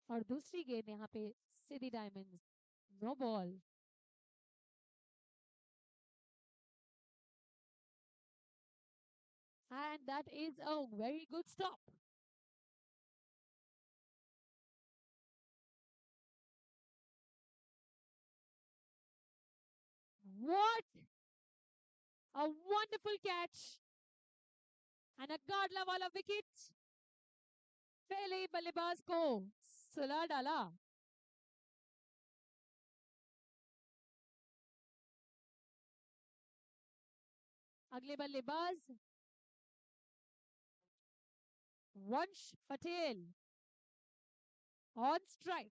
और दूसरी गेंद यहाँ पे city diamonds, no ball. And that is a very good stop. What a wonderful catch. And a गाडला वाला विकेट पहले ही बल्लेबाज को सुला डाला। अगले बल्लेबाज वंश पटेल ऑन स्ट्राइक।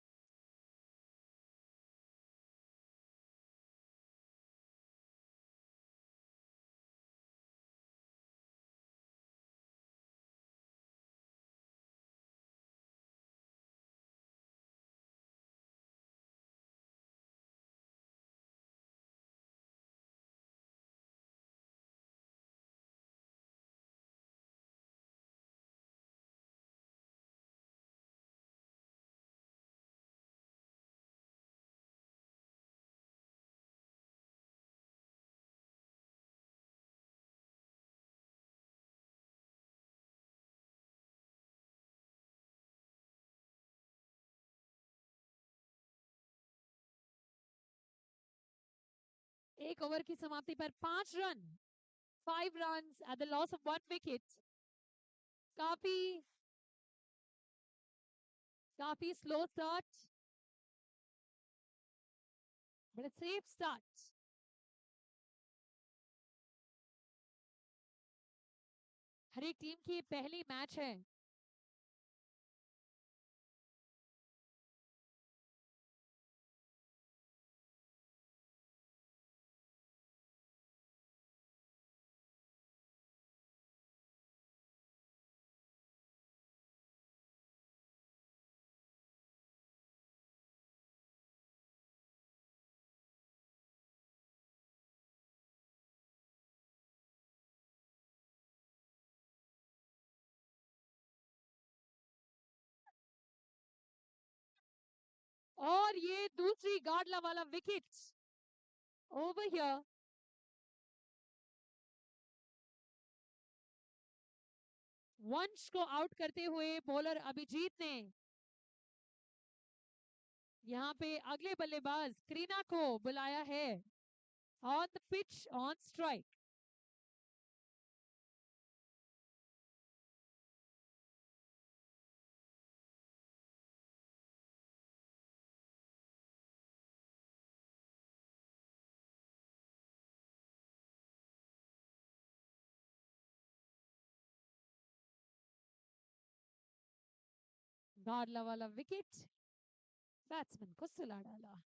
एक ओवर की समाप्ति पर 5 run, 5 runs at the loss of 1 wicket। काफी काफी slow start, but safe start. हर एक टीम की पहली मैच है। और ये दूसरी गाडला वाला विकेट ओवर हियर। वंश को आउट करते हुए बॉलर अभिजीत ने यहाँ पे अगले बल्लेबाज क्रीना को बुलाया है on the pitch on strike. गाडला वाला विकेट बैट्समैन को सुला डाला।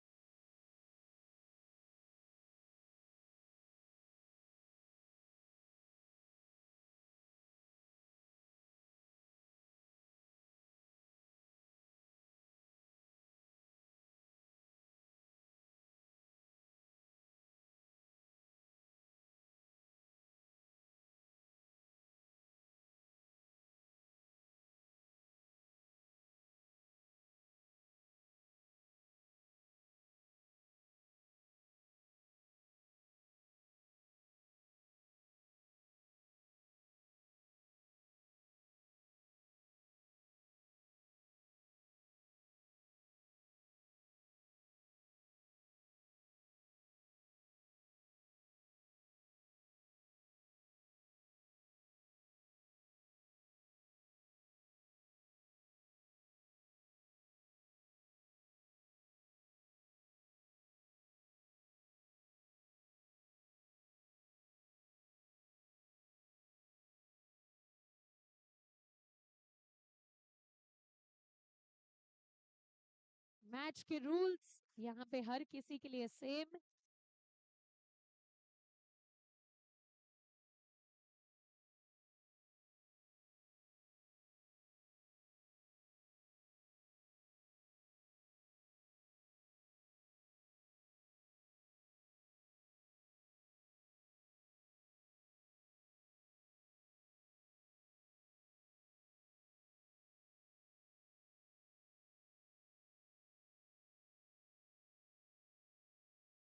मैच के रूल्स यहाँ पे हर किसी के लिए same.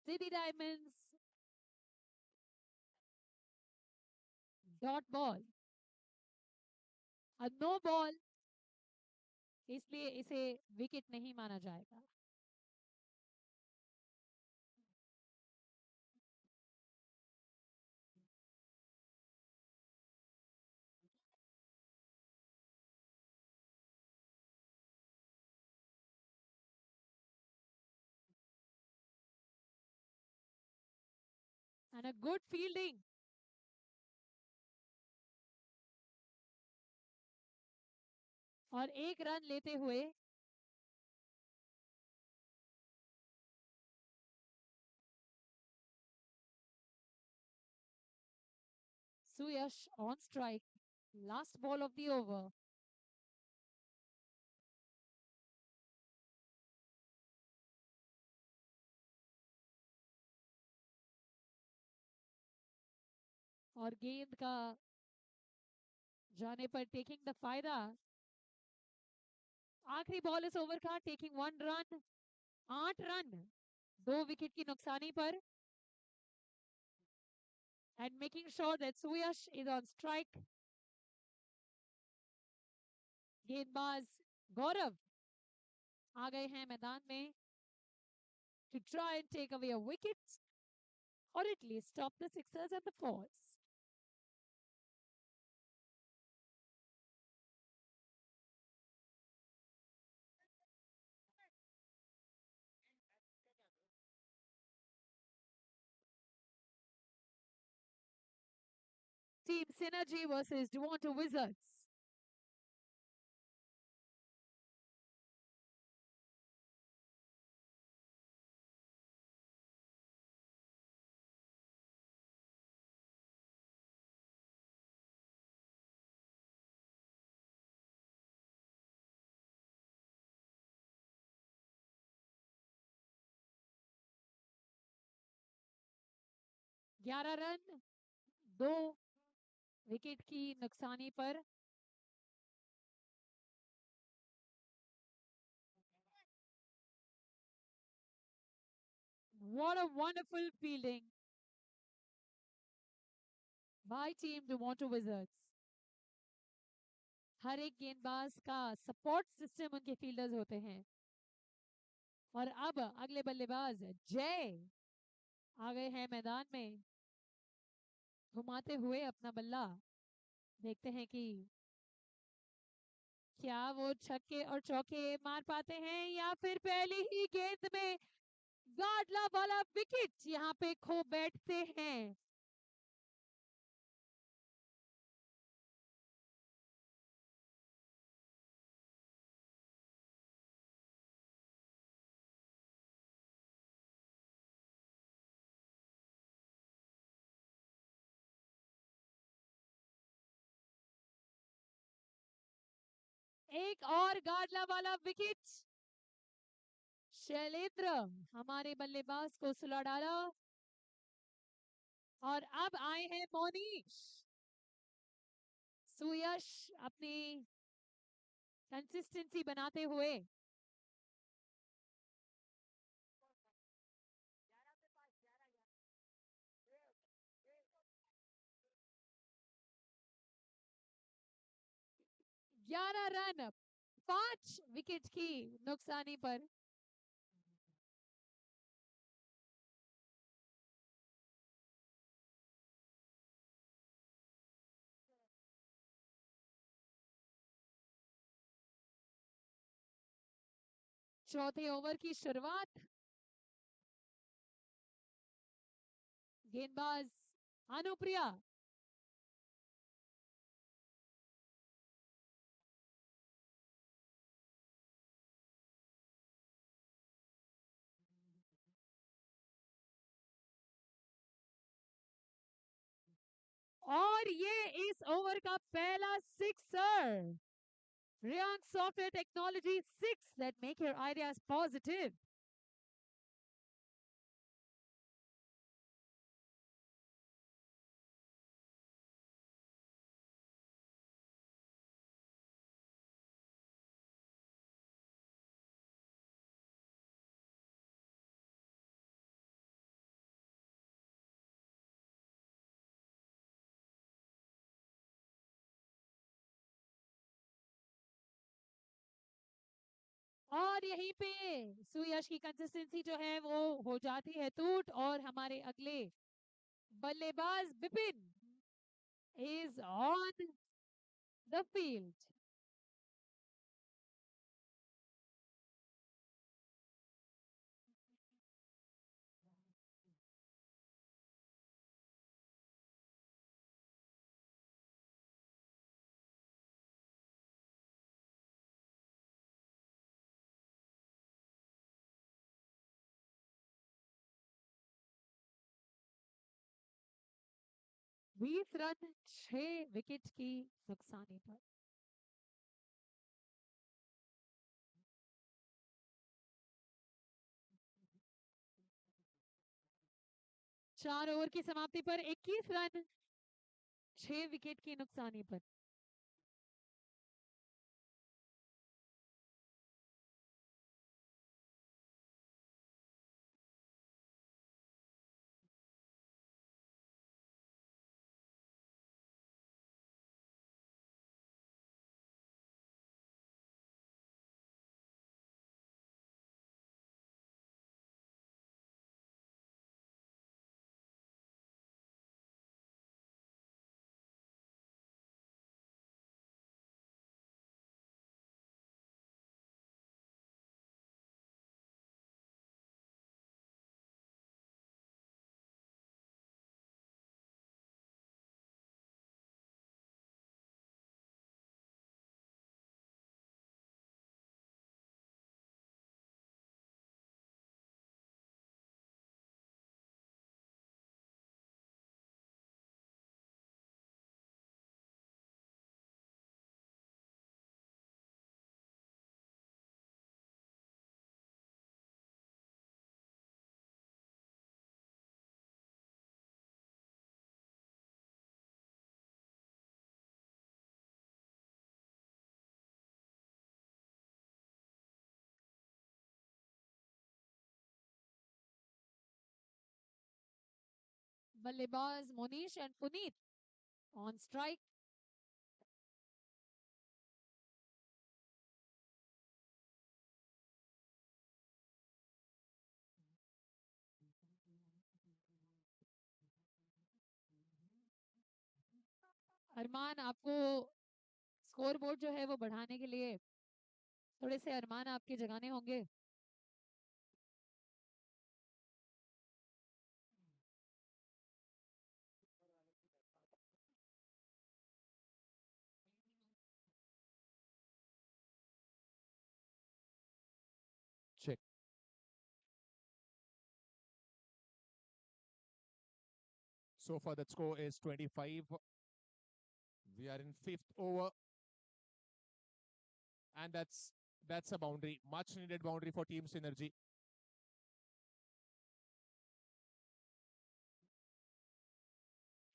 City Diamonds dot ball, अब नो बॉल, इसलिए इसे विकेट नहीं माना जाएगा. And a good fielding. और एक रन लेते हुए Suyash on strike, last ball of the over. और गेंद का जाने पर टेकिंग द फायदा. आखिरी बॉल इस ओवर का, टेकिंग 1 रन, 8 रन 2 विकेट की नुकसानी पर. And making sure that Suyash is on strike. गेंदबाज गौरव आ गए हैं मैदान में to try and take away a wicket or at least stop the sixers and the fours. Team Synergy versus Duonto Wizards. ग्यारह run 2 wicket की नुकसानी पर. What a wonderful fielding by team Duonto Wizards. हर एक गेंदबाज का support system उनके fielders होते हैं. और अब अगले बल्लेबाज जय आ गए हैं मैदान में घुमाते हुए अपना बल्ला. देखते हैं कि क्या वो छक्के और चौके मार पाते हैं या फिर पहली ही गेंद में गाडला वाला विकेट यहाँ पे खो बैठते हैं. एक और गाडला वाला विकेट. शैलेंद्र हमारे बल्लेबाज को सुला डाला. और अब आए हैं मोनीश. सुयश अपनी कंसिस्टेंसी बनाते हुए 11 रन 5 विकेट की नुकसानी पर. चौथे ओवर की शुरुआत. गेंदबाज अनुप्रिया और ये इस ओवर का पहला sixer. Ryan Software Technology 6 that make your ideas positive. और यहीं पे सुयश की कंसिस्टेंसी जो है वो हो जाती है टूट, और हमारे अगले बल्लेबाज Vipin is on the field. बीस रन 6 विकेट की नुकसानी पर। 4 ओवर की समाप्ति पर 21 रन 6 विकेट की नुकसानी पर। बल्लेबाज Monish and Puneet on strike. Arman, आपको स्कोर बोर्ड जो है वो बढ़ाने के लिए थोड़े से अरमान आपके जगाने होंगे। Check. So far, the score is 25. We are in fifth over, and that's a boundary, much needed boundary for team synergy.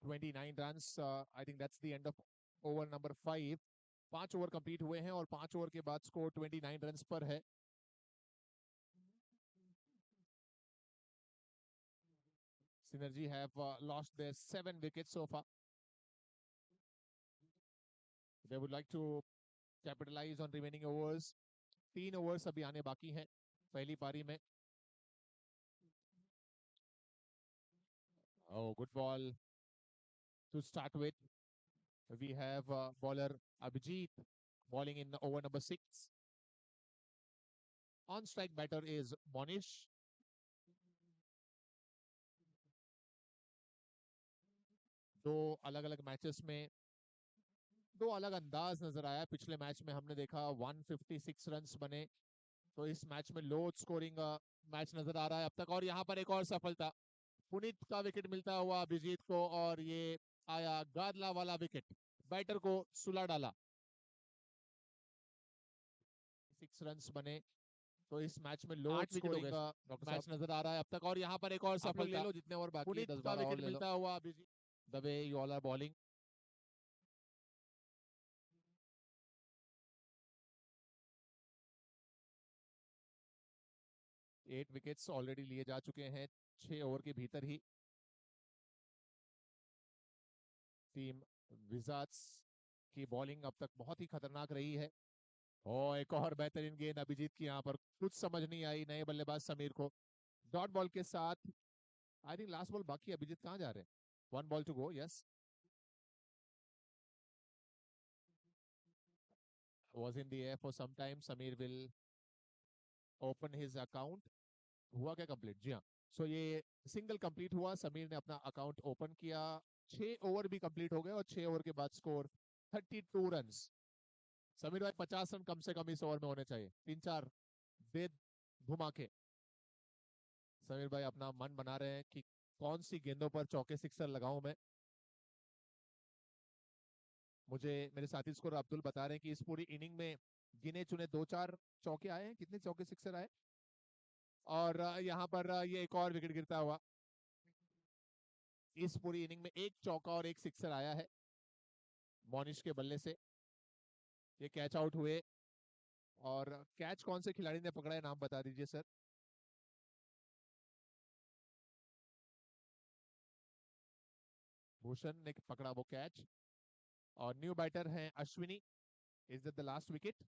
29 runs. I think that's the end of over number 5. 5 over complete हुए हैं और 5 over के बाद score 29 runs पर है। Synergy have lost their 7 wickets so far. They would like to capitalize on remaining overs. 3 overs अभी आने बाकी हैं पहली पारी में। Oh, good ball to start with. We have bowler Abhijit bowling in over number 6. On strike batter is Monish. दो अलग अलग मैचेस में दो अलग अंदाज नजर आया। पिछले मैच में हमने देखा 156 रन्स बने, तो इस मैच में लो स्कोरिंग मैच नजर आ रहा है अब तक। और यहाँ पर एक और सफलता, पुनीत का विकेट मिलता हुआ अभिजीत को, और ये आया गादला वाला विकेट, बैटर को सुला डाला। 6 रन्स बने, तो इस मैच में लो 8 विकेट हो गए स्कोरिंग मैच नजर आ रहा है अब तक। और यहाँ पर एक और आप लोग ले सफलता, लो जितने और बाकी है, पुनीत 10 का 12 और विकेट ले लो। मिलता हुआ Abhijeet. The way you all are bowling. Eight wickets already लिए जा चुके हैं 6 ओवर के भीतर ही। टीम विजार्ड्स की बॉलिंग अब तक बहुत ही खतरनाक रही है। और एक और बेहतरीन गेंद अभिजीत की, यहाँ पर कुछ समझ नहीं आई नए बल्लेबाज समीर को। डॉट बॉल के साथ आई थिंक लास्ट बॉल बाकी, अभिजीत कहाँ जा रहे हैं? One ball to go, yes. Was in the air for some time. Samir will open his account. हुआ क्या कंप्लीट? जी हाँ। सो ये सिंगल कंप्लीट हुआ, समीर ने अपना अकाउंट ओपन किया। 6 ओवर भी कंप्लीट हो गए और 6 ओवर के बाद स्कोर 32 रन। समीर भाई 50 रन कम से कम इस ओवर में होने चाहिए, 3-4 दे घुमा के। समीर भाई अपना मन बना रहे हैं कि कौन सी गेंदों पर चौके सिक्सर लगाऊं मैं। मुझे मेरे साथी स्कोर अब्दुल बता रहे हैं कि इस पूरी इनिंग में गिने चुने 2-4 चौके आए हैं। कितने चौके सिक्सर आए? और यहाँ पर ये एक और विकेट गिरता हुआ। इस पूरी इनिंग में एक चौका और एक सिक्सर आया है मोनिश के बल्ले से। ये कैच आउट हुए। और कैच कौन से खिलाड़ी ने पकड़ा है, नाम बता दीजिए सर। भूषण ने पकड़ा वो कैच। और न्यू बैटर हैं Ashwini. Is that the last wicket?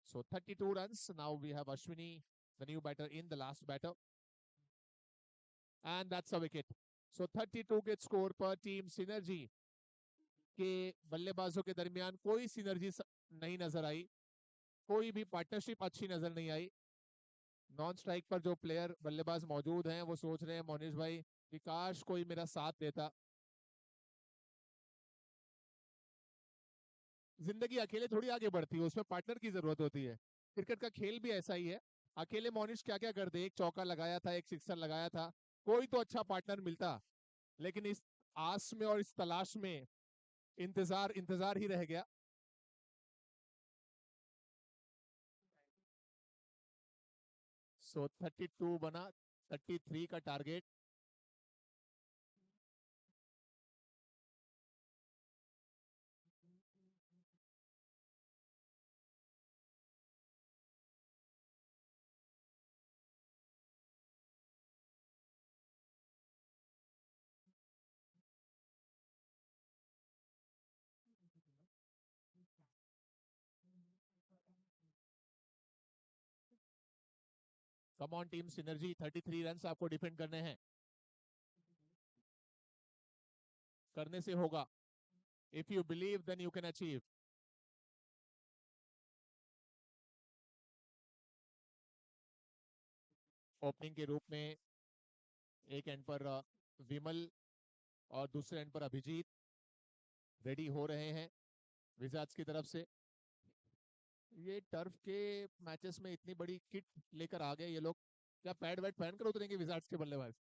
So 32 runs. Now we have Ashwini the new batter in the last batter, and that's a wicket. So 32 के स्कोर पर टीम सिनर्जी के बल्लेबाजों के दरमियान कोई सिनर्जी नहीं नजर आई, कोई भी पार्टनरशिप अच्छी नजर नहीं आई। नॉन स्ट्राइक पर जो प्लेयर बल्लेबाज मौजूद हैं वो सोच रहे हैं मोनिश भाई कि काश कोई मेरा साथ देता। जिंदगी अकेले थोड़ी आगे बढ़ती है, उसमें पार्टनर की जरूरत होती है। क्रिकेट का खेल भी ऐसा ही है। अकेले मोनिश क्या क्या कर दे, एक चौका लगाया था, एक सिक्सर लगाया था, कोई तो अच्छा पार्टनर मिलता। लेकिन इस आस में और इस तलाश में इंतजार इंतजार ही रह गया। सो 32 बना, 33 का target. Come on team synergy, 33 run आपको डिफेंड करने हैं, करने से होगा। If you believe then you can achieve. Opening के रूप में एक एंड पर विमल और दूसरे एंड पर अभिजीत रेडी हो रहे हैं विजार्ड्स की तरफ से। ये टर्फ के मैचेस में इतनी बड़ी किट लेकर आ गए ये लोग, क्या पैड वैड पहन कर उतरेंगे विजार्ड्स के बल्लेबाज?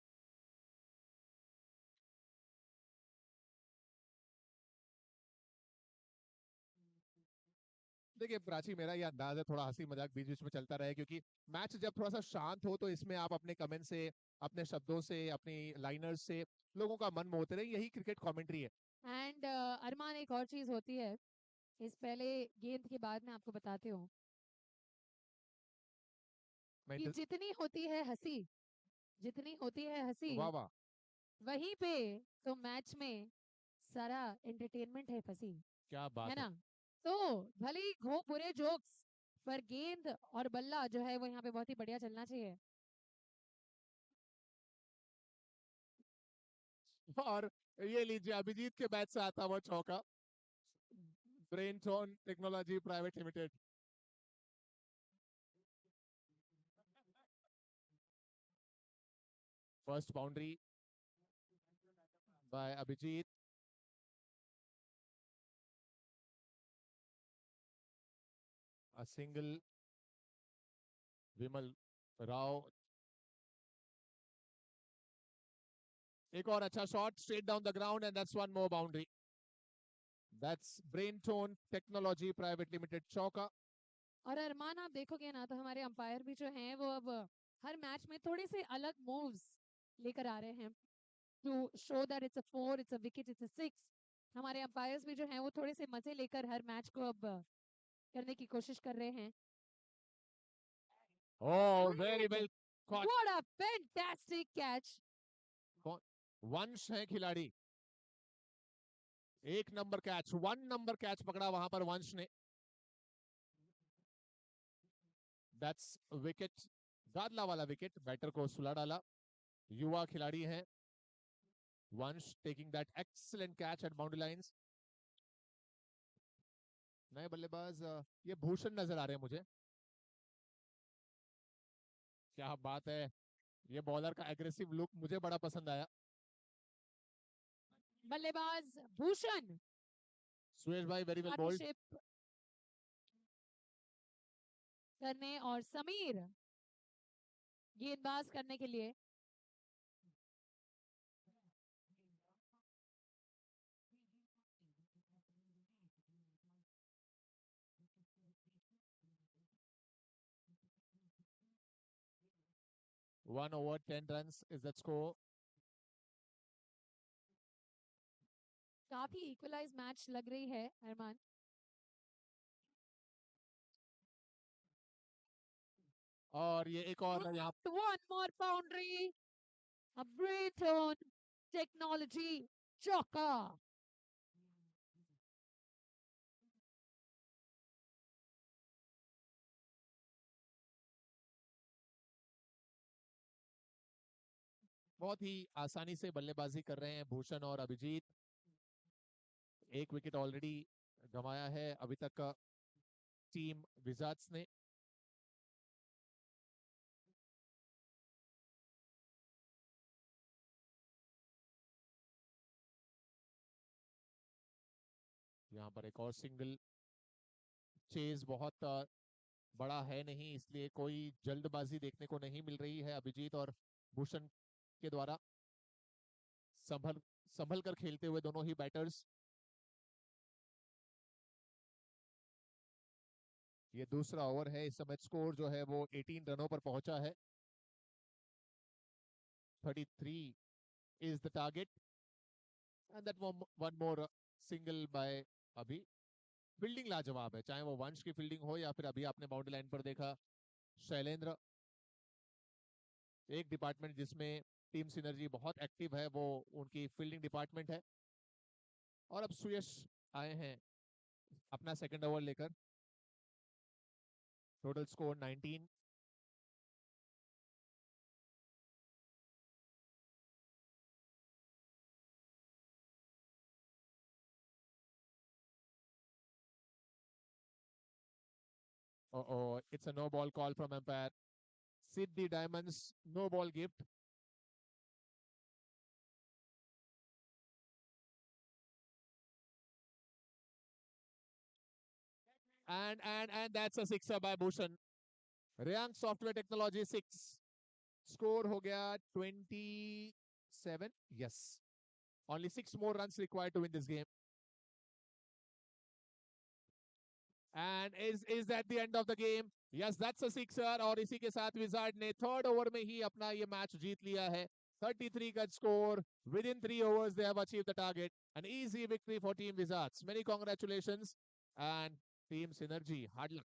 देखिए प्राची, मेरा ये अंदाज है, थोड़ा हंसी मजाक बीच बीच में चलता रहे, क्योंकि मैच जब थोड़ा सा शांत हो तो इसमें आप अपने कमेंट से, अपने शब्दों से, अपनी लाइनर्स से लोगों का मन मोहते रहे। यही क्रिकेट कमेंट्री है। एंड अरमान, एक और चीज होती है, इस पहले गेंद के बाद मैं आपको बताती हूँ मैं कि जितनी होती है हंसी, जितनी होती है हंसी, वाह वाह, वहीं पे तो मैच में सारा एंटरटेनमेंट है फंसी, क्या है बात है। ना? तो भले ही घो बुरे जोक्स, पर गेंद और बल्ला जो है वो यहाँ पे बहुत ही बढ़िया चलना चाहिए। और ये लीजिए अभिजीत के बैट से आता हुआ चौका, Braintone Technology private Limited. First boundary by Abhijeet. A single Vimal Rao. एक और अच्छा shot straight down the ground, and that's one more boundary. That's Braintone Technology private limited चौका। और अरमान, आप देखोगे ना तो हमारे अंपायर भी जो हैं वो अब हर मैच में थोड़े से अलग मूव्स लेकर आ रहे हैं to show that it's a four, it's a wicket, it's a six. हमारे अंपायर्स भी जो हैं वो थोड़े से मजे लेकर हर मैच को अब करने की कोशिश कर रहे हैं। Oh, very And well caught. what a fantastic catch! वंश है खिलाड़ी। एक नंबर कैच, 1 नंबर कैच पकड़ा वहां पर वंश ने। दैट्स विकेट, गादला वाला विकेट, बैटर को सुला डाला। युवा खिलाड़ी हैं Vansh, taking that excellent catch at boundary lines. नए बल्लेबाज ये भूषण नजर आ रहे हैं मुझे। क्या बात है, ये बॉलर का एग्रेसिव लुक मुझे बड़ा पसंद आया। बल्लेबाज भूषण सुरेश भाई वेरी वेल बोल्ड। पार्टनरशिप करने और समीर गेंदबाज करने के लिए। One over 10 runs is that score. काफी इक्वलाइज मैच लग रही है अरमान। और ये एक और यहाँ One more boundary, a Breton technology चौका। बहुत ही आसानी से बल्लेबाजी कर रहे हैं भूषण और अभिजीत। एक विकेट ऑलरेडी गंवाया है अभी तक टीम विजार्ड्स ने। यहाँ पर एक और सिंगल, चेज बहुत बड़ा है नहीं, इसलिए कोई जल्दबाजी देखने को नहीं मिल रही है अभिजीत और भूषण के द्वारा। संभल संभल कर खेलते हुए दोनों ही बैटर्स। ये दूसरा ओवर है, इस समय स्कोर जो है वो 18 रनों पर पहुंचा है। 33 is the target and that one more single by अभी। फील्डिंग लाजवाब है, चाहे वो वंश की फील्डिंग हो या फिर अभी आपने बाउंड्री लाइन पर देखा शैलेंद्र। एक डिपार्टमेंट जिसमें टीम सिनर्जी बहुत एक्टिव है वो उनकी फील्डिंग डिपार्टमेंट है। और अब सुयश आए हैं अपना सेकंड ओवर लेकर। Total score 19। Oh, it's a no ball call from umpire. Sydney Diamonds no ball gift. And that's a sixer by Bhushan. Rayang Software Technology 6. Score हो गया 27. Yes. Only 6 more runs required to win this game. And is that the end of the game? Yes, that's a sixer. और इसी के साथ wizard ने third over में ही अपना ये मैच जीत लिया है। 33 का score. Within 3 overs, they have achieved the target. An easy victory for Team Wizards. Many congratulations. And Team Synergy, hard luck.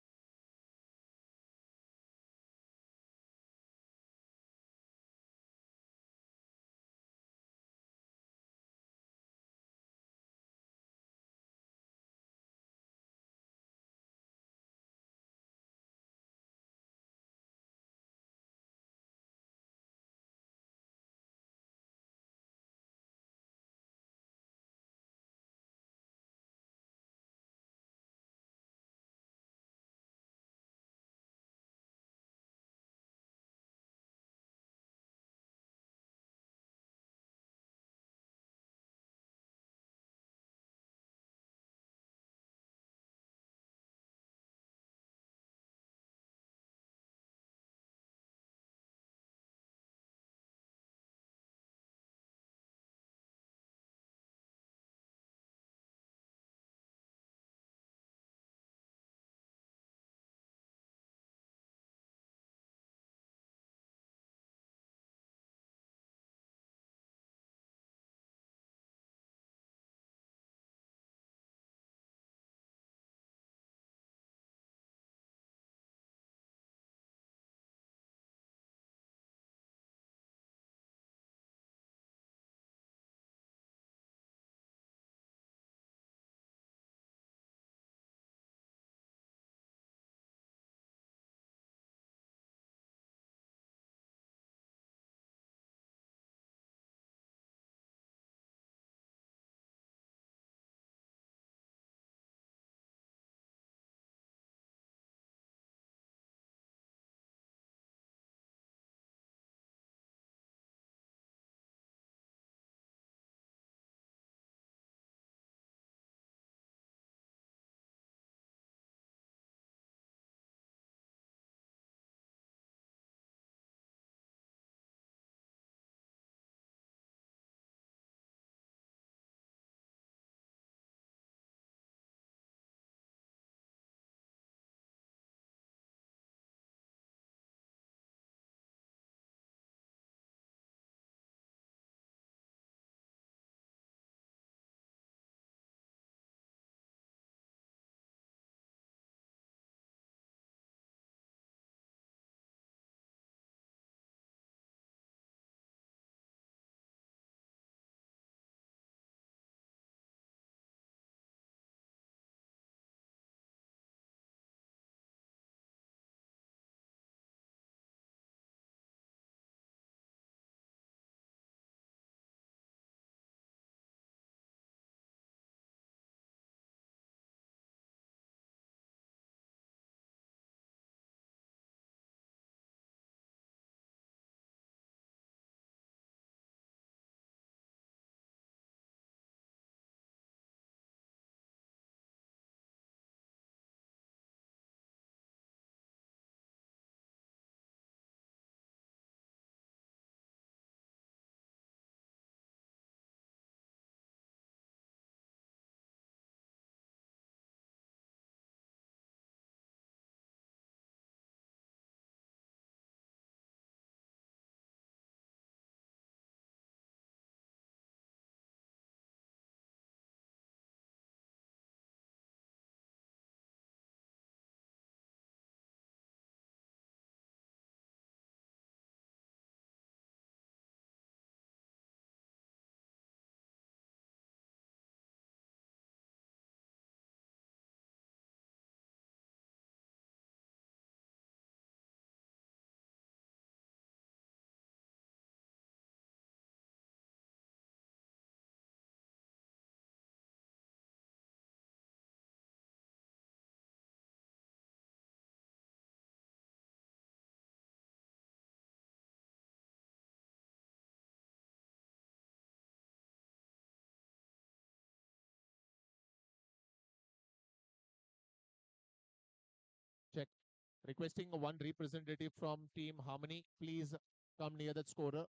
Requesting one representative from Team Harmony, please come near that scorer.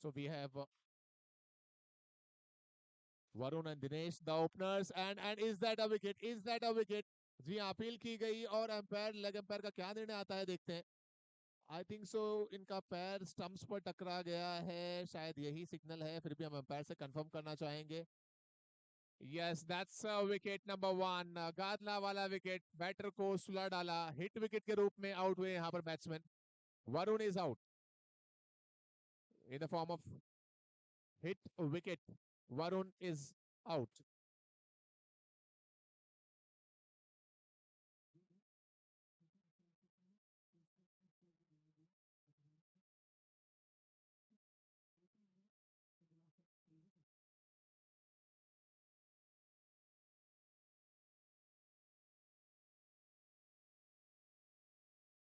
So we have Varun and Dinesh, the openers, and is that a wicket? Is that a wicket? जी appeal की गई और umpire leg umpire का क्या निर्णय आता है देखते हैं. आई थिंक सो इनका पैर स्टंप्स पर टकरा गया है, शायद यही सिग्नल है, फिर भी हम अंपायर से कंफर्म करना चाहेंगे. Yes that's wicket number 1. गादला वाला विकेट, बैटर को सुला डाला, हिट विकेट के रूप में आउट हुए यहाँ पर batsman. Varun is out in the form of hit wicket. Varun is out.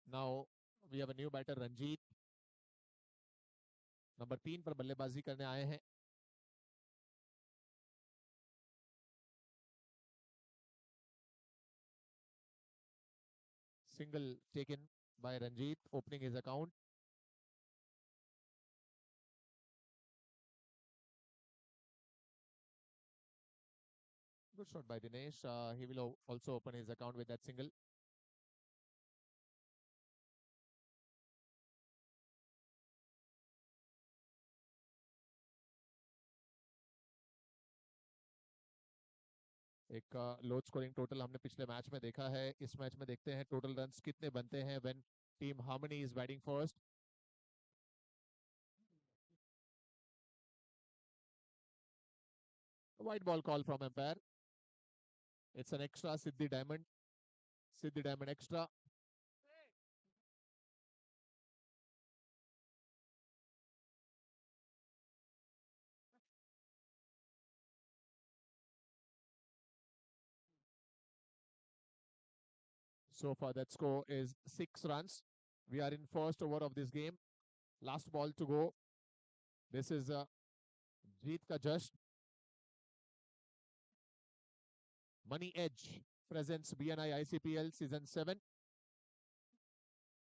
Now we have a new batter Ranjit. Number 3 पर बल्लेबाजी करने आए हैं. Single taken by Ranjit, opening his account. Good shot by Dinesh. He will also open his account with that single. एक low scoring total हमने पिछले match में देखा है. इस मैच में देखते हैं टोटल रन्स कितने बनते हैं when team harmony is batting first. White ball call from umpire. It's an extra Siddhi Diamond. Siddhi Diamond extra. So far, that score is 6 runs. We are in first over of this game. Last ball to go. This is Jeet ka Jash. Money Edge presents BNI ICPL Season 7.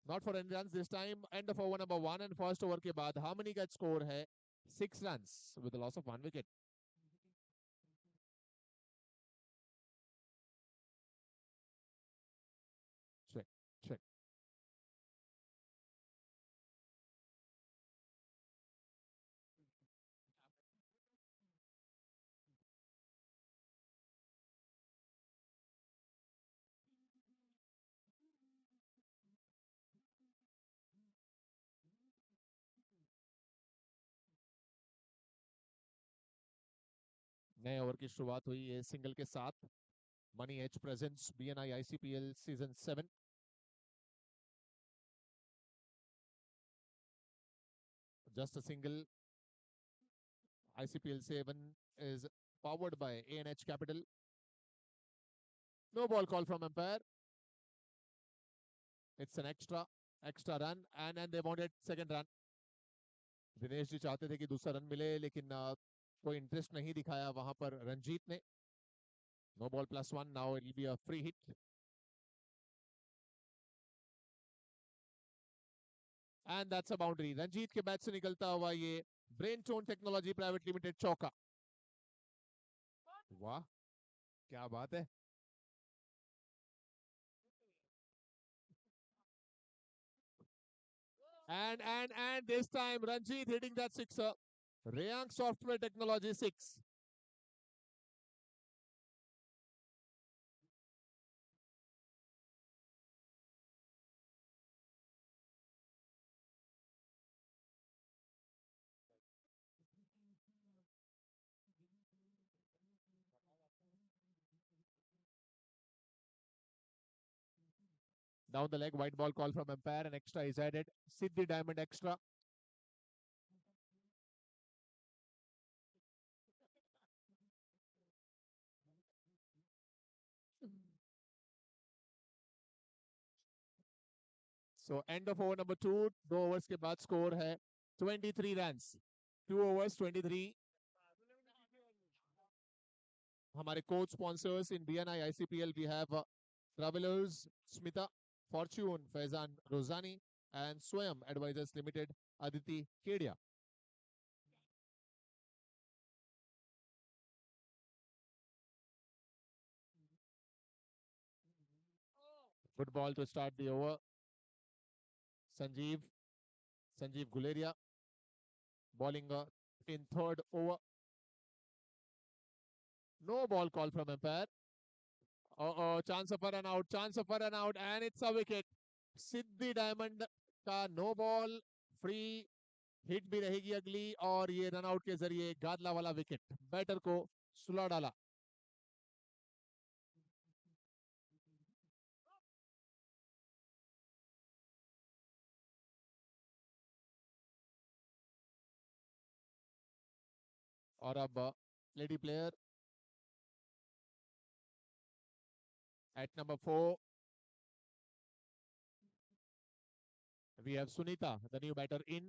Not for any runs this time. End of over number 1 and first over के बाद Harmony का score है 6 runs with a loss of 1 wicket. Check, check. नए over की शुरुआत हुई है single के साथ. Money Edge presents BNI ICPL Season 7. Just a single. ICPL 7 is powered by ANH Capital. No ball call from umpire. It's an extra run and they wanted second run. Dinesh ji चाहते थे कि दूसरा रन मिले, लेकिन कोई interest नहीं दिखाया वहां पर रंजीत ने. No ball +1. Now it will be a free hit. And that's a boundary. Ranjit के बैट से निकलता हुआ ये brain tone technology private limited चौका. वाह, क्या बात है. And this time Ranjit hitting that sixer. Rayang Software Technology 6. Down the leg, white ball call from umpire, and extra is added. Siddhi Diamond extra. So end of over number 2, 2 overs के बाद score है 23 runs. 2 overs 23. हमारे coach sponsors in BNI ICPL we have Travelers Smita, Fortune Faizan Rozani and Swayam Advisors Limited Aditi Kedia. Good ball to start the over. Sanjeev Guleria bowling in third over. No ball call from umpire. Chance of a run out, and it's a wicket. Siddhi diamond का no ball free hit भी रहेगी अगली, और ये run out के जरिए गादला वाला wicket batter को सुला डाला. और अब lady player at number 4 we have Sunita, the new batter in.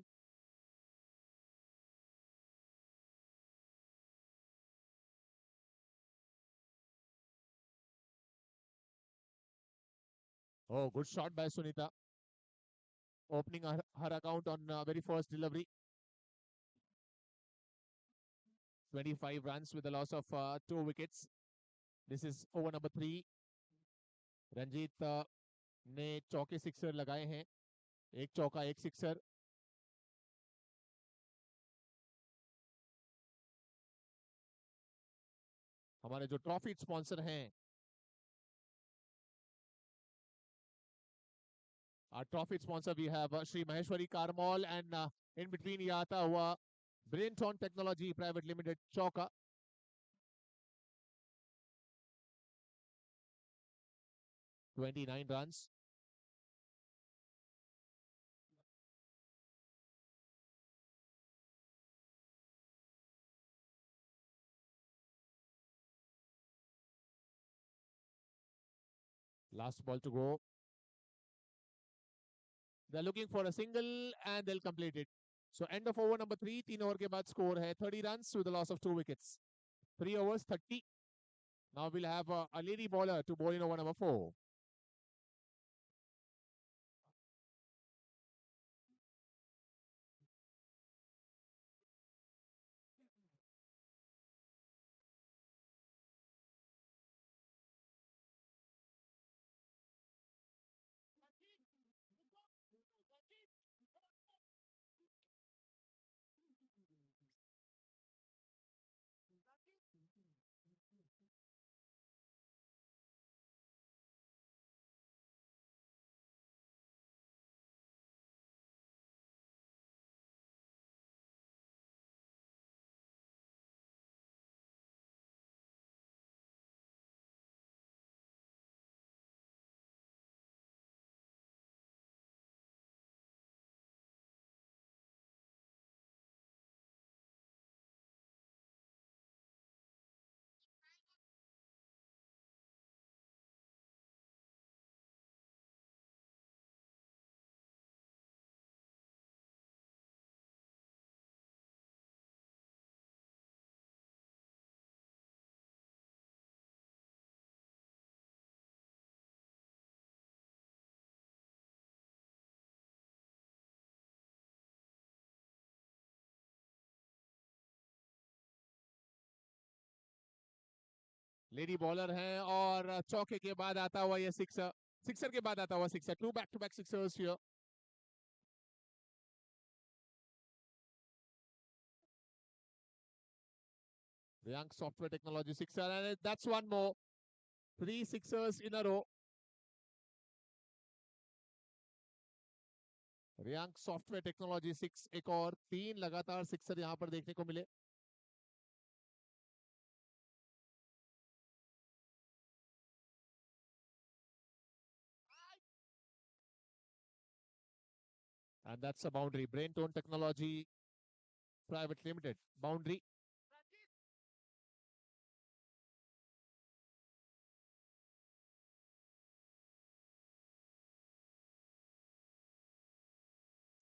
Oh, good shot by Sunita, opening her account on very first delivery. 25 runs with a loss of 2 wickets. This is over number 3. Ranjit ने चौके sixer लगाए हैं, एक चौका एक sixer. हमारे जो trophy sponsor हैं, our trophy sponsor we have Shri Maheshwari Car Mall, and in between ये आता हुआ Brainton Technology Private Limited चौका. $29 runs. Last ball to go. They're looking for a single and they'll complete it. So end of over number 3, 3 over के बाद score है 30 runs with the loss of 2 wickets. 3 overs 30. Now we'll have a lady bowler to bowl in over number 4. Lady bowler हैं और चौके के बाद आता हुआ ये सिक्सर, सिक्सर के बाद आता हुआ sixer. 2 back-to-back sixers here. Young Software Technology sixer, and that's one more. 3 sixers in a row. Young Software Technology 6, एक और 3 लगातार सिक्सर यहां पर देखने को मिले. And that's a boundary. Brainton Technology Private Limited. Boundary.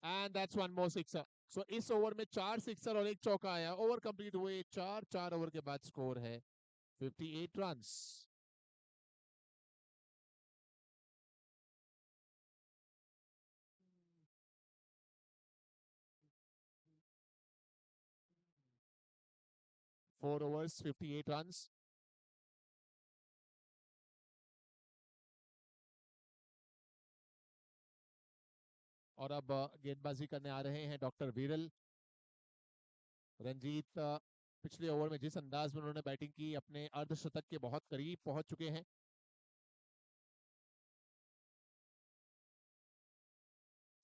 And that's one more sixer. So इस over में 4 सिक्सर और एक चौका आया. ओवर कंप्लीट हुए 4 ओवर के बाद स्कोर है 58 रन्स. Four overs 58 runs. और अब गेंदबाजी करने आ रहे हैं डॉक्टर वीरल. रंजीत पिछले ओवर में जिस अंदाज में उन्होंने बैटिंग की, अपने अर्धशतक के बहुत करीब पहुंच चुके हैं.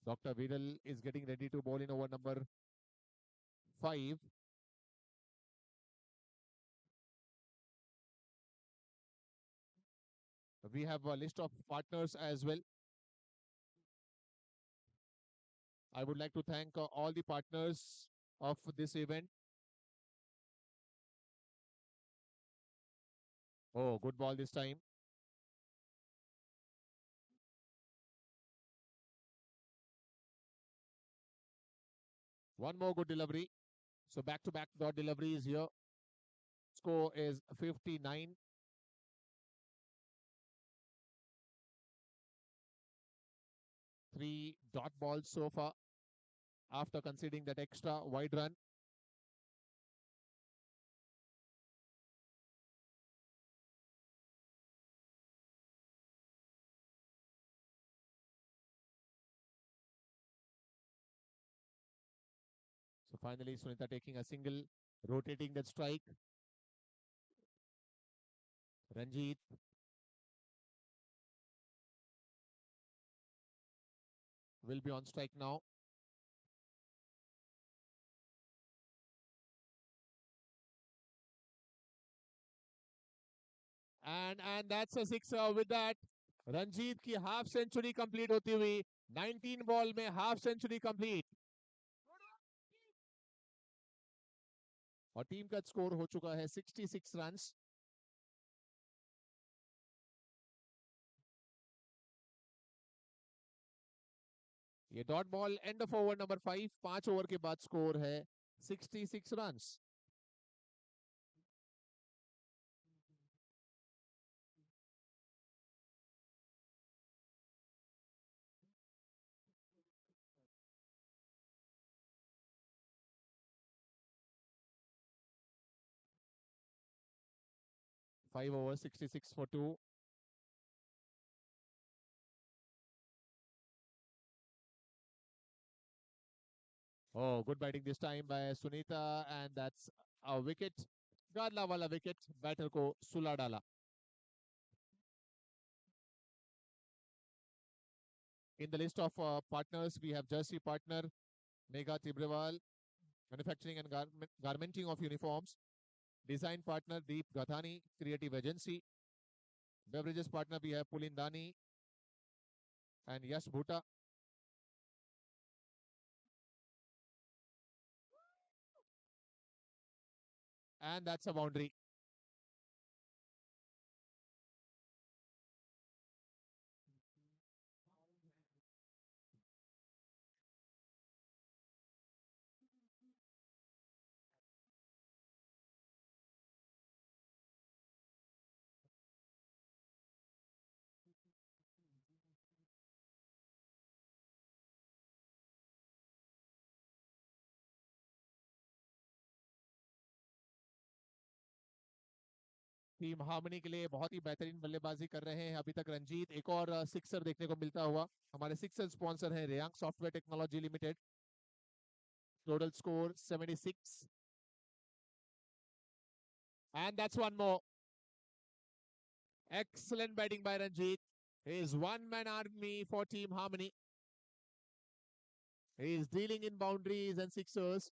Doctor Viral is getting ready to bowl in over number 5. We have a list of partners as well. I would like to thank all the partners of this event. Oh, good ball this time. One more good delivery. So back-to-back dot deliveries here. Score is 59. Three dot balls so far after conceding that extra wide run. So finally, Sunita taking a single, rotating that strike. Ranjit. Will be on strike now. And that's a sixer. With that, Ranjit की half century complete होती हुई 19 ball में half century complete. और team का score हो चुका है 66 runs. ये dot ball end of over number 5. 5 over के बाद स्कोर है 66 runs. Five overs, 66 for 2. Oh, good batting this time by Sunita, and that's a wicket. Gadla wala wicket. Batter ko सुला डाला. In the list of partners, we have Jersey partner Megha Tibrewal, manufacturing and garmenting of uniforms. Design partner Deep Gathani, creative agency. Beverages partner we have Pulindani and Yash Bhuta. And that's a boundary. Team harmony के लिए बहुत ही बेहतरीन बल्लेबाजी कर रहे हैं अभी तक रंजीत. एक और सिक्सर देखने को मिलता हुआ. हमारे सिक्सर स्पॉन्सर हैं Reyang Software Technology Limited. Total score 76. And that's one more. Excellent batting by Ranjit. He is one-man army for Team Harmony. He is dealing in boundaries and sixers.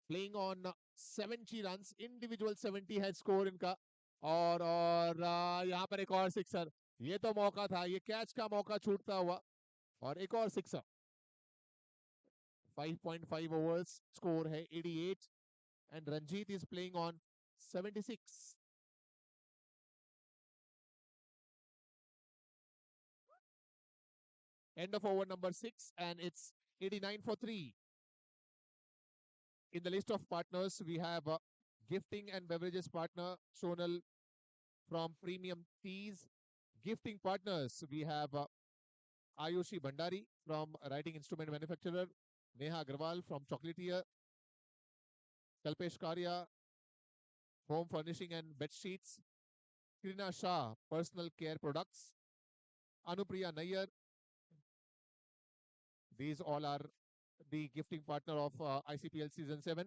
Playing on 70 runs. Individual 70 है score इनका. और यहाँ पर एक और sixer. ये तो मौका था. ये कैच का मौका छूटता हुआ. और एक और सिक्सर. 5.5 overs. Score है 88. And Ranjit is playing on 76. End of over number 6, and it's 89 for 3. In the list of partners, we have gifting and beverages partner Sonal from Premium Teas. Gifting partners, we have Ayushi Bhandari from writing instrument manufacturer, Neha Agarwal from chocolatier, Kalpesh Karya, home furnishing and bed sheets, Krina Shah, personal care products, Anupriya Nayyar. These all are the gifting partner of ICPL Season 7.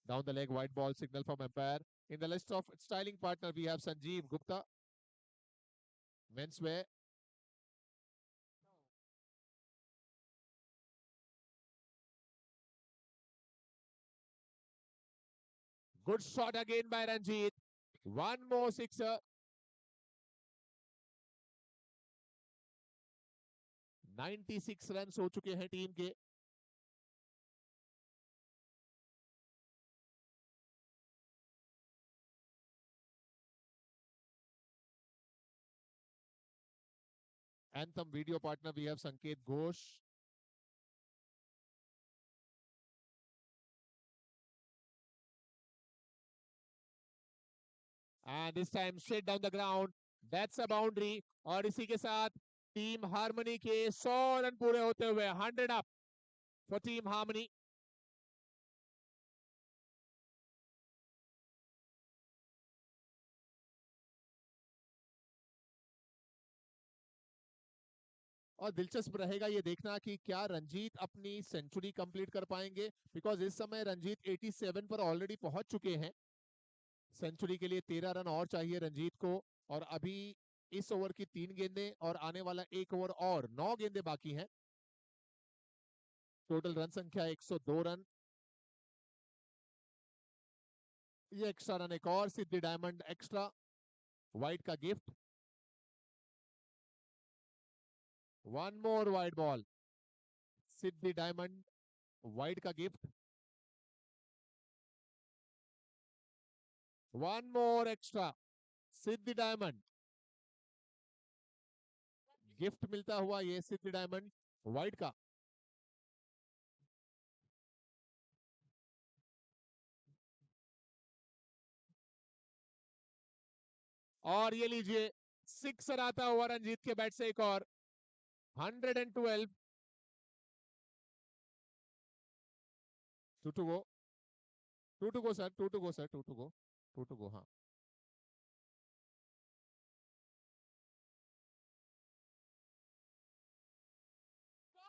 Down the leg, white ball signal from umpire. In the list of styling partner, we have Sanjeev Gupta, menswear. Good shot again by Ranjit. One more sixer. 96 run हो चुके हैं team के. Anthem video partner, we have Sanket Ghosh. And this time straight down the ground. That's a boundary. और इसी के साथ team harmony के 100 run पूरे होते हुए 100 up for team harmony. और दिलचस्प रहेगा ये देखना कि क्या रंजीत अपनी सेंचुरी कंप्लीट कर पाएंगे, बिकॉज इस समय रंजीत 87 पर ऑलरेडी पहुंच चुके हैं. सेंचुरी के लिए 13 रन और चाहिए रंजीत को, और अभी इस ओवर की 3 गेंदें और आने वाला 1 ओवर और 9 गेंदें बाकी हैं. टोटल रन संख्या 102 रन. ये एक्स्ट्रा रन एक और सिद्धि डायमंड एक्स्ट्रा वाइड का gift. One more wide ball. Siddhi Diamond wide का gift. One more extra Siddhi Diamond. Gift मिलता हुआ ये सिद्धि डायमंड वाइड का. और ये लीजिए सिक्सर आता हुआ रंजीत के बैट से एक और. 112. 2 to go. 2 to go sir. 2 to go sir. 2 to go. 2 to go. हाँ.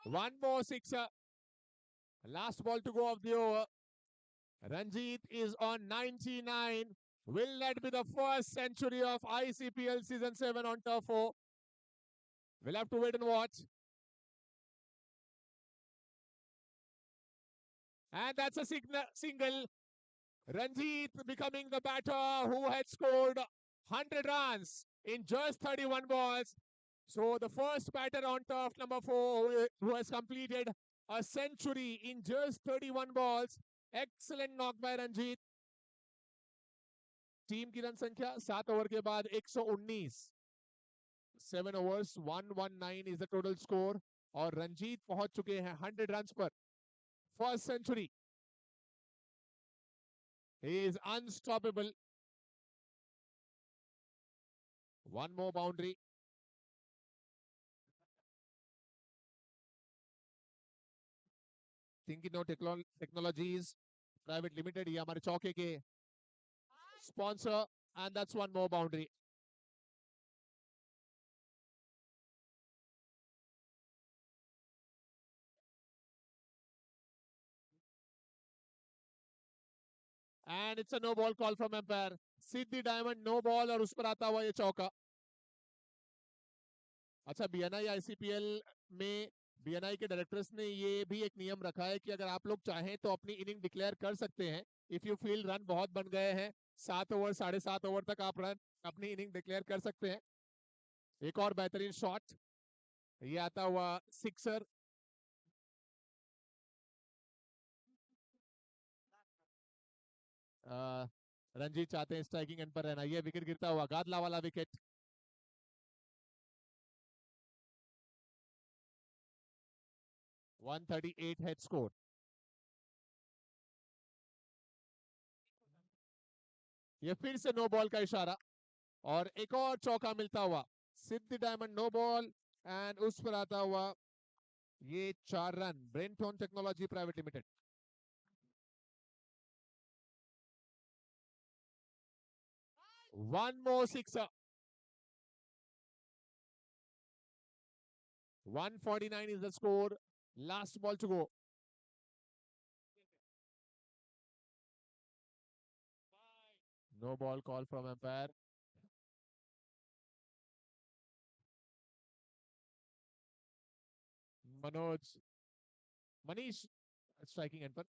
One more sixer. Last ball to go of the over. Ranjit is on 99. Will that be the first century of ICPL Season 7 on turf 4? We'll have to wait and watch. And that's a single. Ranjit becoming the batter who had scored 100 runs in just 31 balls. So the first batter on turf number 4 who has completed a century in just 31 balls. Excellent knock by Ranjit. Team की run संख्या 7 over के बाद 119. 7 overs 119 is the total score. और रंजीत पहुंच चुके हैं 100 run पर. First century. He is unstoppable. One more boundary. Thinkino Technologies Private Limited, ये हमारे चौके के sponsor, and that's one more boundary. And it's a no ball call from umpire. Siddhi diamond no ball और उस पर आता हुआ ये चौका. अच्छा, बीएनआई आईसीपीएल में बीएनआई के डायरेक्टर्स ने ये भी एक नियम रखा है कि अगर आप लोग चाहें तो अपनी इनिंग डिक्लेयर कर सकते हैं. इफ यू फील रन बहुत बन गए हैं, 7 ओवर 7.5 ओवर तक आप रन अपनी इनिंग डिक्लेयर कर सकते हैं. एक और बेहतरीन शॉट. ये आता हुआ सिक्सर. रंजीत चाहते हैं स्ट्राइकिंग एंड पर रहना. ये विकेट गिरता हुआ गादला वाला विकेट. 138 head score. ये फिर से नो बॉल का इशारा और एक और चौका मिलता हुआ, Siddhi diamond no ball and उस पर आता हुआ ये 4 run Braintone Technology private Limited. One more sixer. 149 is the score. Last ball to go. No ball call from umpire. Manish striking end पर.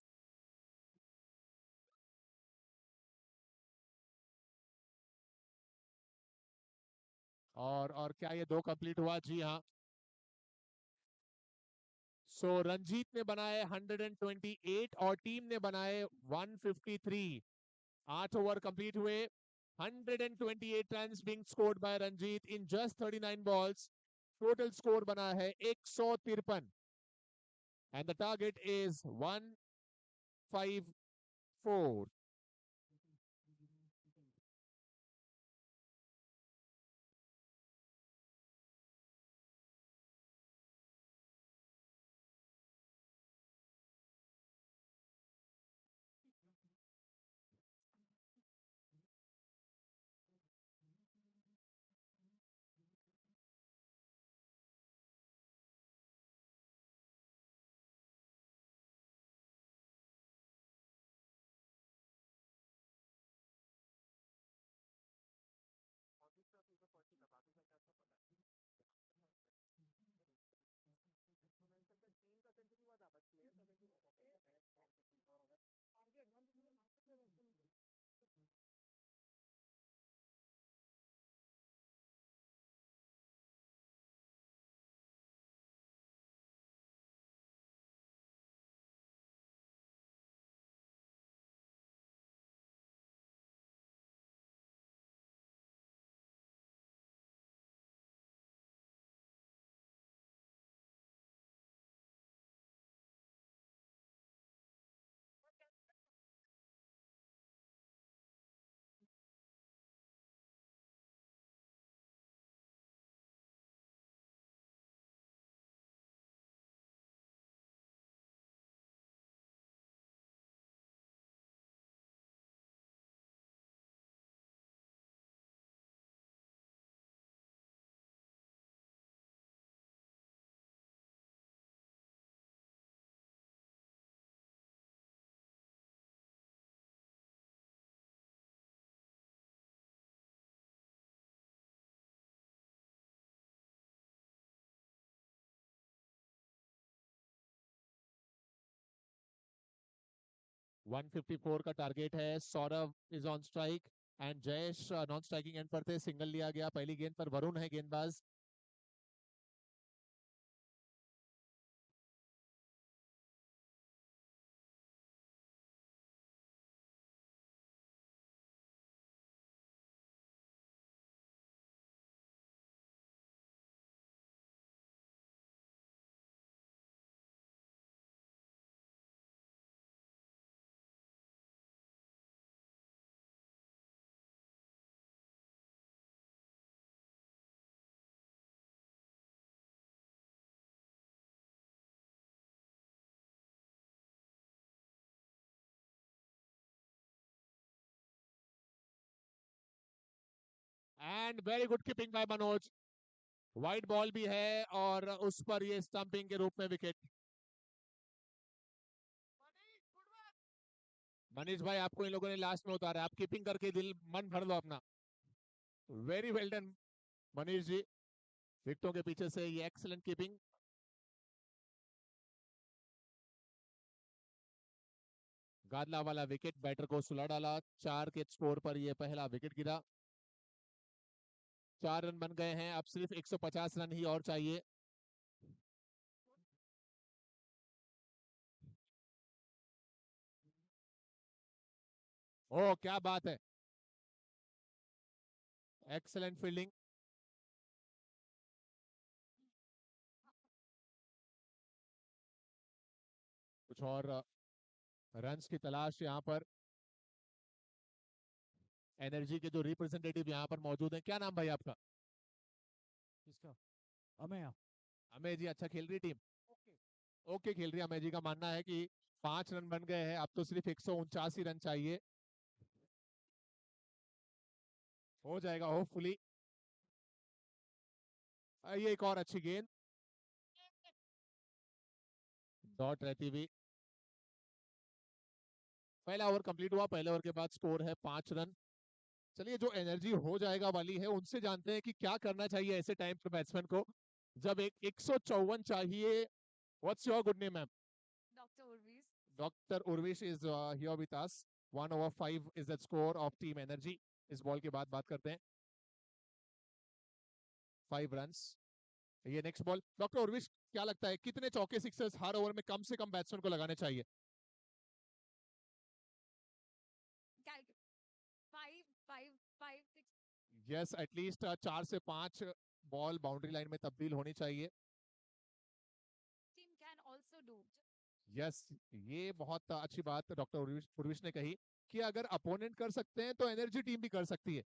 और क्या ये 2 कंप्लीट हुआ? जी हाँ. सो रंजीत ने बनाए 128 और टीम ने बनाए 153. 8 ओवर कंप्लीट हुए. 128 runs being scored by Ranjit in just 39 balls. Total score बना है 153. And the target is 154. One fifty four का टारगेट है. Saurabh is on strike and Jayesh non striking and पर थे. सिंगल लिया गया. पहली गेंद पर वरुण है गेंदबाज. And very good keeping by Manoj. Wide ball भी है और उस पर ये स्टंपिंग के रूप में विकेट. मनीष भाई आपको इन लोगों ने लास्ट में उतारा. आप कीपिंग करके दिल मन भर लो अपना. Very well done Manish ji. विकेटों के पीछे से ये एक्सलेंट कीपिंग. गादला वाला विकेट बैटर को सुला डाला. 4 के स्कोर पर ये पहला विकेट गिरा. 4 रन बन गए हैं. अब सिर्फ 150 रन ही और चाहिए. ओ क्या बात है. Excellent fielding. कुछ और रन्स की तलाश यहाँ पर। एनर्जी के जो रिप्रेजेंटेटिव यहाँ पर मौजूद हैं, क्या नाम भाई आपका? किसका? अमेय। अमेय जी, अच्छा खेल रही टीम? ओके खेल रही है। अमेय जी का मानना है कि 5 रन बन गए हैं, अब तो सिर्फ 149 ही रन चाहिए। हो जाएगा होपफुली। ये एक और अच्छी गेंद, डॉट रहती हुई। पहला ओवर कंप्लीट हुआ, पहले ओवर के बाद स्कोर है 5 रन। चलिए, जो एनर्जी हो जाएगा वाली है उनसे जानते हैं कि क्या करना चाहिए ऐसे टाइम पर बैट्समैन को जब एक 154 चाहिए। What's your good name ma'am? Dr. Urvis. Doctor Urvish is here with us. 1/5 is the score of team energy. इस बॉल के बाद बात करते हैं। 5 रन्स। ये नेक्स्ट बॉल। डॉक्टर उर्विश, क्या लगता है कितने चौके सिक्सर्स हर ओवर में कम से कम बैट्समैन को लगाने चाहिए? Calculate. 5, 6. यस, एटलीस्ट 4 से 5 बॉल बाउंड्री लाइन में तब्दील होनी चाहिए। Team can also do. Yes, ये बहुत अच्छी बात डॉक्टर उर्विश ने कही कि अगर अपोनेंट कर सकते हैं तो एनर्जी टीम भी कर सकती है।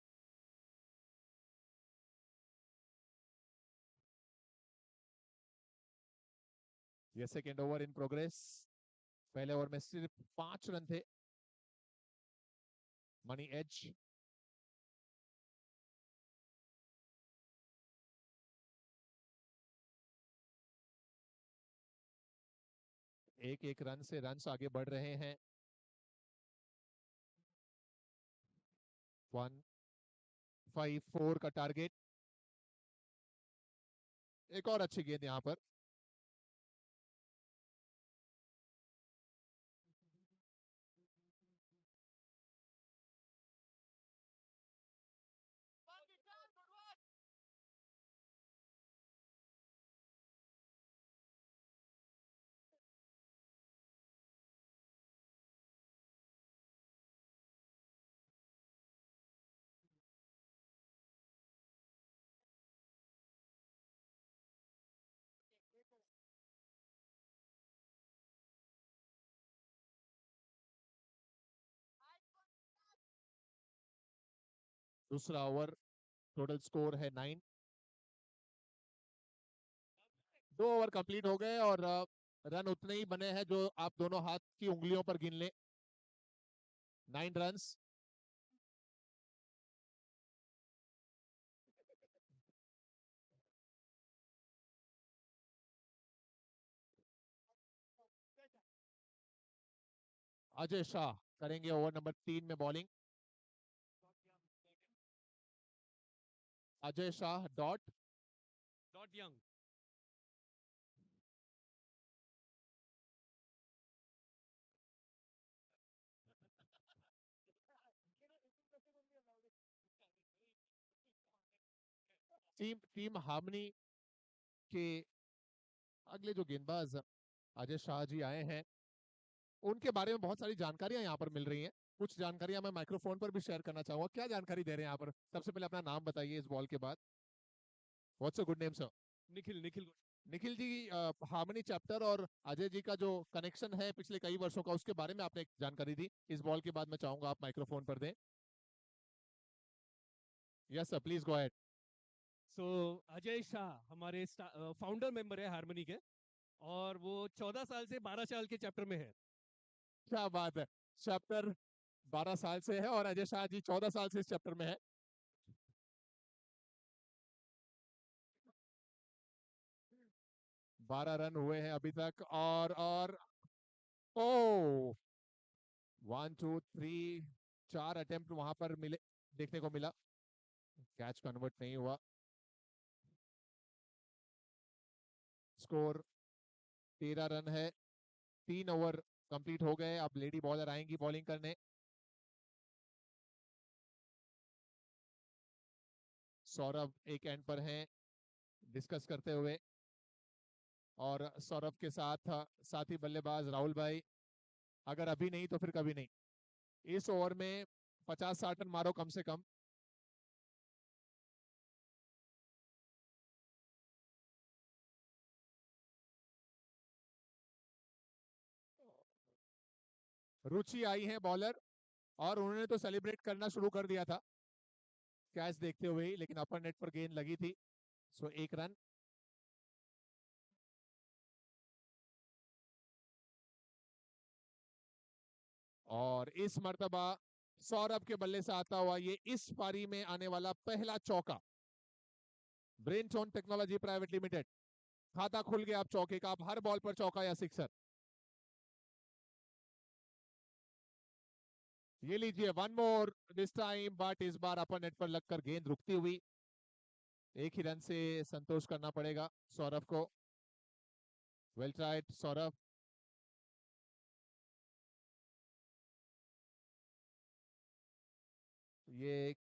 ये सेकेंड ओवर इन प्रोग्रेस। पहले ओवर में सिर्फ 5 रन थे। Money edge. एक एक रन से रन्स आगे बढ़ रहे हैं। 154 का टारगेट। एक और अच्छी गेंद यहां पर। दूसरा ओवर, टोटल स्कोर है 9। 2 ओवर कंप्लीट हो गए और रन उतने ही बने हैं जो आप दोनों हाथ की उंगलियों पर गिन लें। 9 रन्स। अजय शाह करेंगे ओवर नंबर 3 में bowling. Ajay Shah dot young. Team harmony के अगले जो गेंदबाज अजय शाह जी आए हैं उनके बारे में बहुत सारी जानकारियां यहाँ पर मिल रही हैं। कुछ जानकारियां मैं माइक्रोफोन पर भी शेयर करना चाहूंगा। क्या जानकारी दे रहे हैं यहाँ पर? सबसे पहले अपना नाम बताइए इस बॉल के बाद। What's your good name sir? Nikhil. Nikhil ji, harmony chapter और अजय जी का जो कनेक्शन है पिछले कई वर्षों का, उसके बारे में आपने एक जानकारी दी। इस बॉल के बाद मैं चाहूंगा आप माइक्रोफोन पर दें। Yes sir, please go ahead. So Ajay Shah हमारे फाउंडर मेंबर है हारमोनी के, और वो 14 साल से 12 साल के चैप्टर में है। क्या बात है! चैप्टर 12 साल से है और अजय शाह जी 14 साल से इस चैप्टर में है। 12 रन हुए हैं अभी तक और ओ 1 2 3 4 अटेम्प्ट वहां पर मिले, देखने को मिला। कैच कन्वर्ट नहीं हुआ। स्कोर 13 रन है। 3 ओवर कंप्लीट हो गए। अब लेडी बॉलर आएंगी बॉलिंग करने। सौरभ एक एंड पर हैं डिस्कस करते हुए, और सौरभ के साथ साथी बल्लेबाज राहुल भाई। अगर अभी नहीं तो फिर कभी नहीं। इस ओवर में 50-60 रन मारो कम से कम। रुचि आई है बॉलर और उन्होंने तो सेलिब्रेट करना शुरू कर दिया था कैच देखते हुए ही, लेकिन अपर नेट पर गेंद लगी थी। सो 1 रन। और इस मर्तबा सौरभ के बल्ले से आता हुआ ये इस पारी में आने वाला पहला चौका। ब्रेनटोन टेक्नोलॉजी प्राइवेट लिमिटेड, खाता खुल गया अब चौके का। अब हर बॉल पर चौका या सिक्सर। ये लीजिए, 1 मोर दिस टाइम, बट इस बार अपर नेट पर लगकर गेंद रुकती हुई। 1 ही रन से संतोष करना पड़ेगा सौरभ को। Well tried Saurabh. ये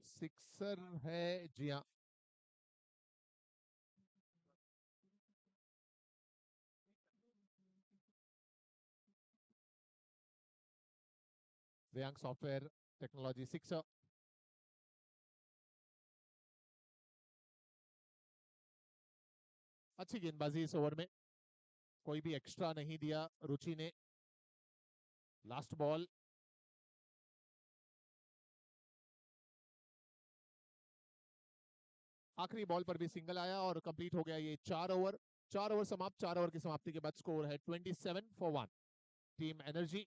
सिक्सर है, जी हाँ। Reang software technology sixer. अच्छी गेंदबाजी इस ओवर में, कोई भी एक्स्ट्रा नहीं दिया रुचि ने। Last ball. आखिरी बॉल पर भी सिंगल आया और कंप्लीट हो गया ये 4 ओवर। 4 ओवर समाप्त। 4 ओवर की समाप्ति के बाद स्कोर है 27 for 1 team energy.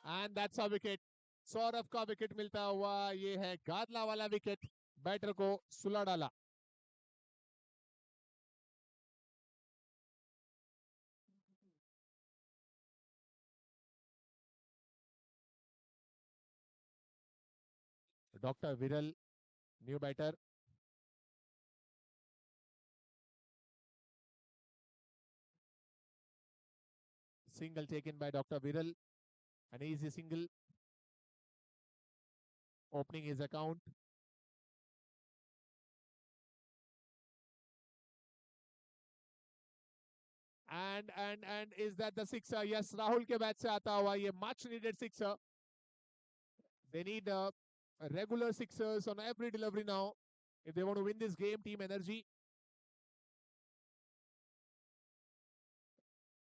And that's a wicket. Saurabh का विकेट मिलता हुआ, ये है गादला वाला विकेट। बैटर को सुला डाला। Doctor Viral new batter. Single taken by Dr. Viral, an easy single, opening his account. And is that the sixer? Yes, Rahul के बैट से आता हुआ ये much needed sixer. They need regular sixers on every delivery now if they want to win this game. Team Energy.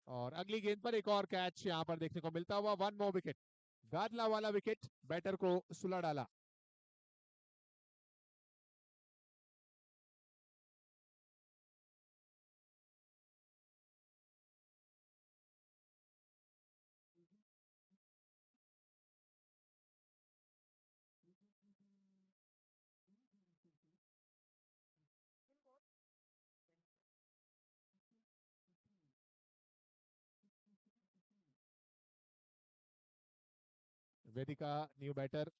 और अगली गेंद पर एक और कैच यहां पर देखने को मिलता हुआ। 1 more विकेट। गादला वाला विकेट, बैटर को सुला डाला। Vedika new batter.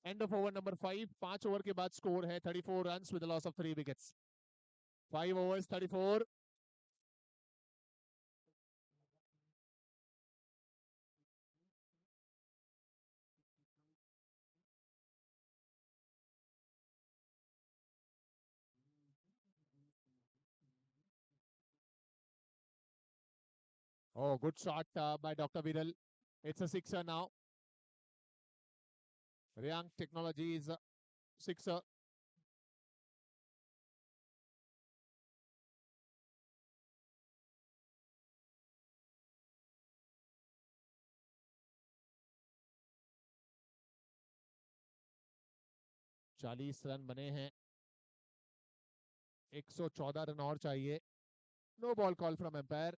End of over number 5। 5 over के बाद स्कोर है 34 runs with loss of 3 wickets. 5 overs 34। Oh, good shot by Dr. Viral. It's a sixer now. Riyang Technology is a sixer. चालीस run बने हैं, 114 run और चाहिए। No ball call from umpire.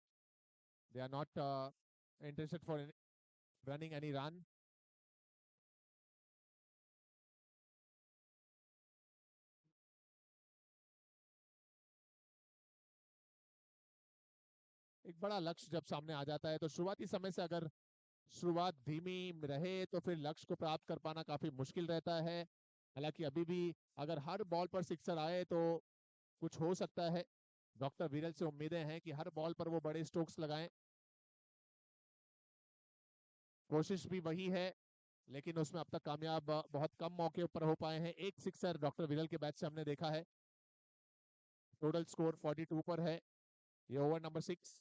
They are not interested for running any run. एक बड़ा लक्ष्य जब सामने आ जाता है तो शुरुआती समय से अगर शुरुआत धीमी रहे तो फिर लक्ष्य को प्राप्त कर पाना काफी मुश्किल रहता है। हालांकि अभी भी अगर हर बॉल पर सिक्सर आए तो कुछ हो सकता है। डॉक्टर विरल से उम्मीदें हैं कि हर बॉल पर वो बड़े स्ट्रोक्स लगाएं। कोशिश भी वही है, लेकिन उसमें अब तक कामयाब बहुत कम मौके पर हो पाए हैं। एक सिक्सर डॉक्टर विरल के बैट से हमने देखा है। टोटल स्कोर 42 पर है। ये over number 6।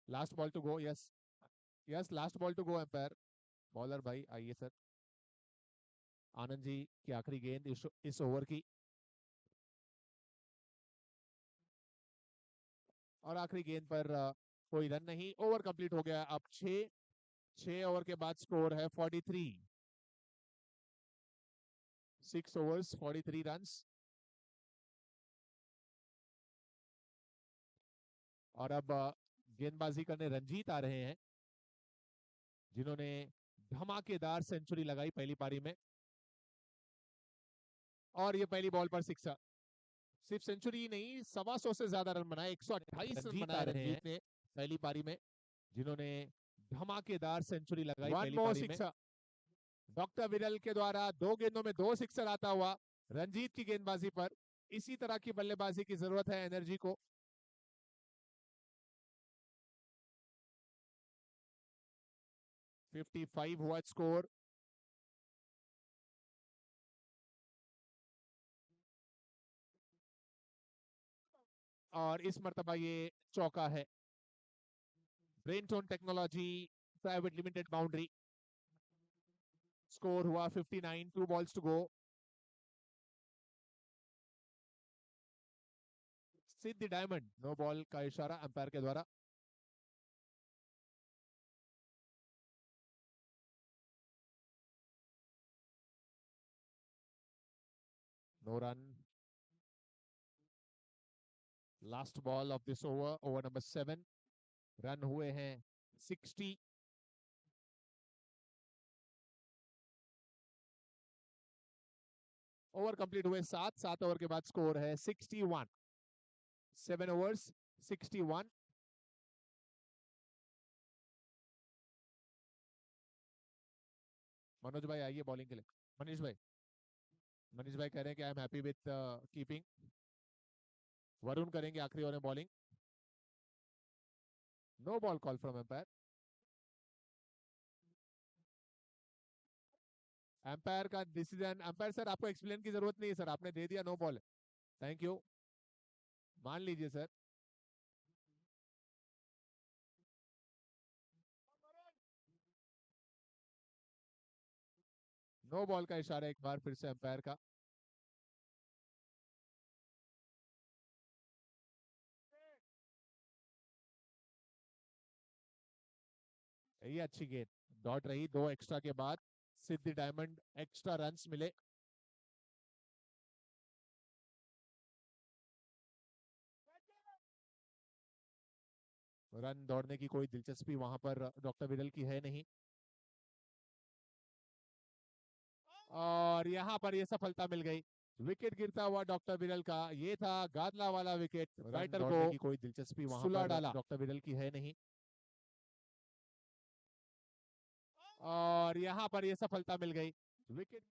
Last ball to go. Yes yes, last ball to go umpire. Bowler भाई आइए सर। आनंद जी की आखिरी गेंद इस ओवर की, और आखिरी गेंद पर कोई रन नहीं। ओवर कंप्लीट हो गया। अब 6 ओवर के बाद स्कोर है 43। 6 ओवर्स 43 रन्स। और अब गेंदबाजी करने रंजीत आ रहे हैं, जिन्होंने धमाकेदार सेंचुरी लगाई पहली पारी में। और ये पहली बॉल पर सिक्सर। सिर्फ सेंचुरी नहीं, 125 से ज्यादा रन बनाए। 128 रन बनाए रंजीत ने पहली पारी में, जिन्होंने धमाकेदार सेंचुरी लगाई पहली पारी में। डॉक्टर विरल के द्वारा 2 गेंदों में 2 सिक्सर आता हुआ रंजीत की गेंदबाजी पर। इसी तरह की बल्लेबाजी की जरूरत है एनर्जी को। $55 हुआ स्कोर। और इस मर्तबा ये चौका है। Braintone Technology private Limited boundary. Score हुआ 59, 2 बॉल्स टू गो। सिद्ध डायमंड, नो बॉल का इशारा अंपायर के द्वारा। No run. Last ball of this over, over number 7। Run हुए हैं 60। ओवर कंप्लीट हुए 7 ओवर के बाद स्कोर है 61। 7 ओवर्स 61। मनोज भाई आइए बॉलिंग के लिए। मनीष भाई कह रहे हैं कि I am happy with keeping. Varun करेंगे आखिरी ओवर में bowling. No ball call from umpire. Umpire का डिसीजन, एम्पायर सर आपको एक्सप्लेन की जरूरत नहीं है सर, आपने दे दिया, नो बॉल। थैंक यू, मान लीजिए सर। नो बॉल का इशारा एक बार फिर से एम्पायर का। ये अच्छी गेंद डॉट रही। 2 एक्स्ट्रा के बाद सिद्धि डायमंड एक्स्ट्रा रन्स मिले। रन दौड़ने की कोई दिलचस्पी वहां पर डॉक्टर विरल की है नहीं। और यहां पर ये सफलता मिल गई। विकेट गिरता हुआ डॉक्टर विरल का, ये था गादला वाला विकेट। बैटर को की कोई दिलचस्पी वहां पर डाला डॉक्टर विरल की है नहीं। और यहां पर ये सफलता मिल गई। विकेट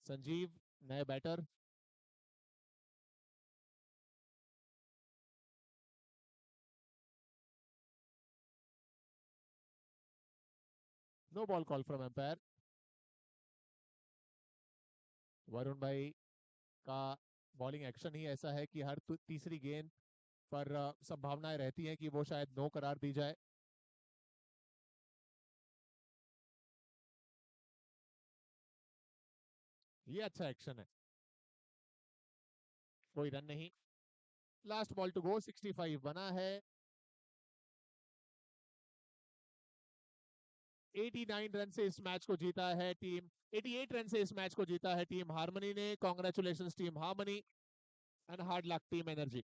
संजीव नए batter. No ball call from umpire. Varun भाई का बॉलिंग एक्शन ही ऐसा है कि हर तीसरी गेंद पर संभावनाएं रहती हैं कि वो शायद नो करार दी जाए। ये अच्छा एक्शन है। कोई रन नहीं। लास्ट बॉल टू गो। 65 बना है। 89 रन से इस मैच को जीता है टीम, 88 रन से इस मैच को जीता है टीम हार्मनी ने। Congratulation team harmony and hard luck team energy.